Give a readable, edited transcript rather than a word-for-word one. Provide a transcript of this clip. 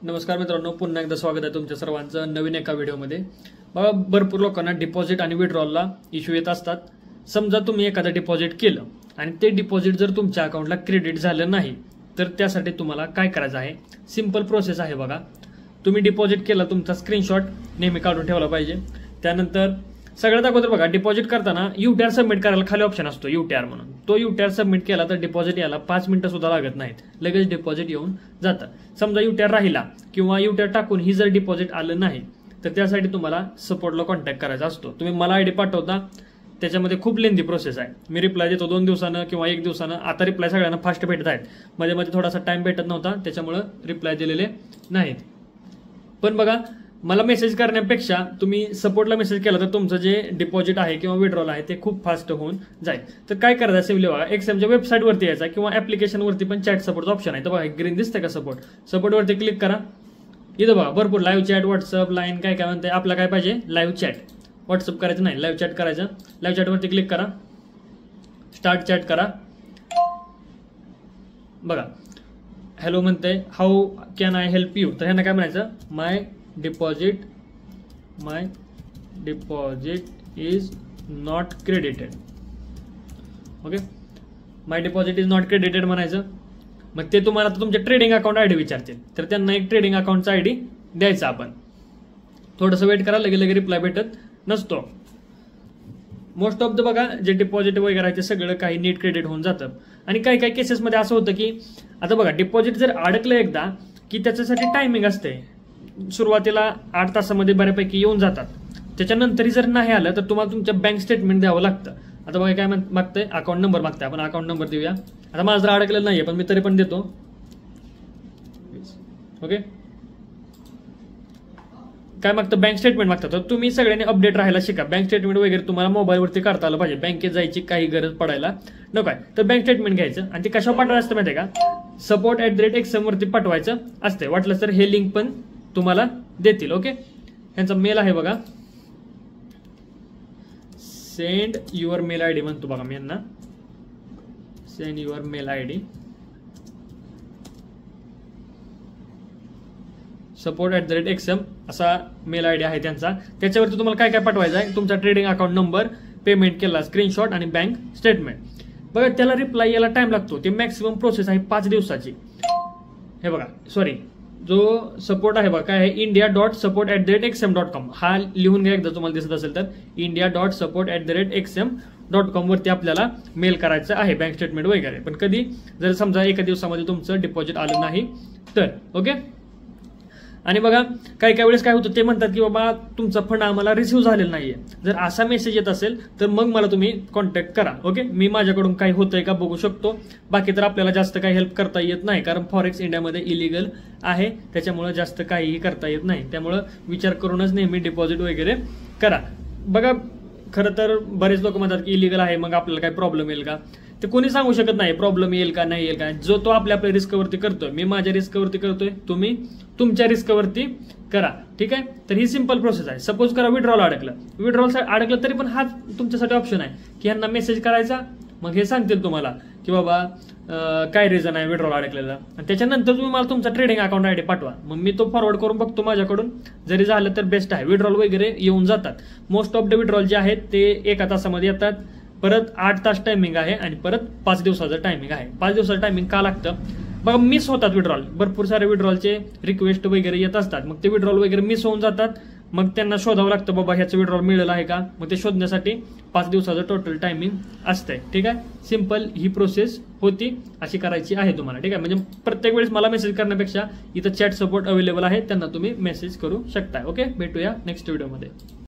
नमस्कार मित्रांनो, पुन्हा एकदा स्वागत आहे तुमच्या सर्वांचं नवीन एका व्हिडिओमध्ये। बघा, भरपूर लोकांना डिपॉझिट आणि विड्रॉलला इश्यू येत असतात। समजा तुम्ही एखादं डिपॉझिट केलं आणि ते डिपॉझिट जर तुमच्या अकाउंटला क्रेडिट झालं नाही तर त्यासाठी तुम्हाला काय करायचं आहे। सिंपल प्रोसेस आहे बघा। तुम्ही डिपॉझिट केलं, तुमचा स्क्रीनशॉट नेहमी काढून ठेवला पाहिजे। त्यानंतर सगळ्यात अगोदर बघा, डिपॉझिट करताना यूटीआर सबमिट करायला खाली ऑप्शन असतो यूटीआर म्हणून। तो यूटीआर सबमिट केला तर डिपॉझिट यायला 5 मिनिटं सुद्धा लागत नाहीत, लगेच डिपॉझिट येऊन जातं। समजा यूटीआर राहिला किंवा यूटीआर टाकून ही जर डिपॉझिट आलं नाही तर त्यासाठी तुम्हाला सपोर्टला कॉन्टॅक्ट करायचा असतो। तुम्ही मला आयडी पाठवता, त्याच्यामध्ये खूप लेंदी प्रोसेस आहे। मी रिप्लाय देतो 2 दिवसानं किंवा 1 दिवसानं। आता रिप्लाय सगळ्यांना फास्ट भेटत आहेत, मध्ये मध्ये थोडासा टाइम भेटत नव्हता त्याच्यामुळे रिप्लाय दिलेले नाहीत। पण बघा, मला मेसेज करण्यापेक्षा तुम्ही सपोर्टला मेसेज केला तर तुमचं जे डिपॉझिट आहे किंवा विड्रॉल आहे ते खूप फास्ट होऊन जाईल। तर काय करायचं, सिम्पली बघा, एक्सएमच्या वेबसाईटवरती यायचा किंवा ऍप्लिकेशनवरती पण चॅट सपोर्टचा ऑप्शन आहे। तर बघा, ग्रीन दिसतंय का सपोर्टवरती क्लिक करा। इथं बघा भरपूर लाईव्ह चॅट, व्हॉट्सअप, लाईन, काय काय म्हणते। आपल्याला काय पाहिजे, लाईव्ह चॅट। व्हॉट्सअप करायचं नाही, लाईव्ह चॅट करायचं। लाईव्ह चॅटवरती क्लिक करा, स्टार्ट चॅट करा। बघा, हॅलो म्हणते, how can I help you. तर ह्यांना काय म्हणायचं, my deposit is not credited. Okay, my deposit is not credited म्हणायचं। मग ते तुम्हाला तुमचे ट्रेडिंग अकाउंट आयडी विचारतील, तर त्यांना एक ट्रेडिंग अकाउंटचा आयडी द्यायचा आपण। थोडंसं वेट करा, लगे लगे रिप्लाय भेटत नसतो। मोस्ट ऑफ द बघा, जे डिपॉझिट वगैरे आहे ते सगळं काही नीट क्रेडिट होऊन जातं। आणि काही काही केसेसमध्ये असं होतं की आता बघा, डिपॉझिट जर अडकलं एकदा की त्याच्यासाठी टायमिंग असते। सुरुवातीला 8 तासामध्ये बऱ्यापैकी येऊन जातात, त्याच्यानंतरही जर नाही आलं तर तुम्हाला तुमच्या बँक स्टेटमेंट द्यावं लागतं। आता बघा काय मागतंय, अकाउंट नंबर मागतंय, आपण अकाउंट नंबर देऊया। आता माझं जर अडकलेलं नाहीये पण मी तरी पण देतो। ओके, काय मागतं, बँक स्टेटमेंट मागतं। तर तुम्ही सगळ्यांनी अपडेट राहायला शिका। बँक स्टेटमेंट वगैरे तुम्हाला मोबाईलवरती काढता आलं पाहिजे, बँकेत जायची काही गरज पडायला नको आहे। तर बँक स्टेटमेंट घ्यायचं आणि ते कशावर पाठवायचं असतं माहिती आहे का, support@xm वरती पाठवायचं असते। वाटलं तर हे लिंक पण तुम्हाला देतील। ओके, यांचा मेल आहे बघा, सेंड युअर मेल आयडी म्हणतो बघा मी यांना, send your mail ID, support@xm असा मेल आयडी आहे त्यांचा। त्याच्यावरती तुम्हाला काय काय पाठवायचं आहे, तुमचा ट्रेडिंग अकाउंट नंबर, पेमेंट केला स्क्रीनशॉट आणि बँक स्टेटमेंट। बघा, त्याला रिप्लाय यायला टाइम लागतो, ते मॅक्सिमम प्रोसेस आहे 5 दिवसाची। हे बघा, सॉरी, जो सपोर्ट आहे बघा, काय आहे, india.support@xm.com। हा लिहून घ्या एकदा, तुम्हाला दिसत असेल तर india.support@xm.com वरती आपल्याला मेल करायचं आहे बँक स्टेटमेंट वगैरे। पण कधी जर समजा एका दिवसामध्ये तुमचं डिपॉझिट आलं नाही तर। ओके, आणि बघा काही काही वेळेस काय होतं, ते म्हणतात की बाबा तुमचा फंड आम्हाला रिसिव्ह झालेला नाहीये। जर असा मेसेज येत असेल तर मग मला तुम्ही कॉन्टॅक्ट करा। ओके, मी माझ्याकडून काही होतंय का बघू शकतो, बाकी तर आपल्याला जास्त काही हेल्प करता येत नाही, कारण फॉरेक्स इंडियामध्ये इलिगल आहे, त्याच्यामुळे जास्त काहीही करता येत नाही। त्यामुळे विचार करूनच नेहमी डिपॉझिट वगैरे करा। बघा, खरं तर बरेच लोक म्हणतात की इलिगल आहे, मग आपल्याला काही प्रॉब्लेम येईल का, ते कोणी सांगू शकत नाही प्रॉब्लेम येईल का नाही येईल का। जो तो आपल्या रिस्कवरती करतोय, मी माझ्या रिस्कवरती करतोय, तुम्ही तुमच्या रिस्कवरती करा। ठीक आहे, तर ही सिंपल प्रोसेस आहे। सपोज करा विड्रॉल अडकलं तरी पण हा तुमच्यासाठी ऑप्शन आहे की यांना मेसेज करायचा, मग हे सांगतील तुम्हाला की बाबा काय रिझन आहे विड्रॉल अडकलेला, आणि त्याच्यानंतर तुम्ही मला तुमचा ट्रेडिंग अकाउंट आयडी पाठवा, मग मी तो फॉरवर्ड करून बघतो माझ्याकडून। जरी झालं तर बेस्ट आहे, विड्रॉल वगैरे येऊन जातात। मोस्ट ऑफ द विड्रॉल जे आहेत ते 1 तासामध्ये येतात, परत 8 तास टायमिंग आहे आणि परत 5 दिवसाचं टायमिंग आहे। 5 दिवसाचं टायमिंग का लागतं बघा, मिस होतात विड्रॉल, भरपूर सारे विड्रॉलचे रिक्वेस्ट वगैरे येत असतात, मग ते विड्रॉल वगैरे मिस होऊन जातात। मग त्यांना शोधावं लागतं बाबा ह्याचं विड्रॉल मिळेल आहे का, मग ते शोधण्यासाठी 5 दिवसाचं टोटल टायमिंग असतंय। ठीक आहे, सिंपल ही प्रोसेस होती, अशी करायची आहे तुम्हाला। ठीक आहे, म्हणजे प्रत्येक वेळेस मला मेसेज करण्यापेक्षा इथं चॅट सपोर्ट अवेलेबल आहे, त्यांना तुम्ही मेसेज करू शकता। ओके, भेटूया नेक्स्ट व्हिडिओमध्ये।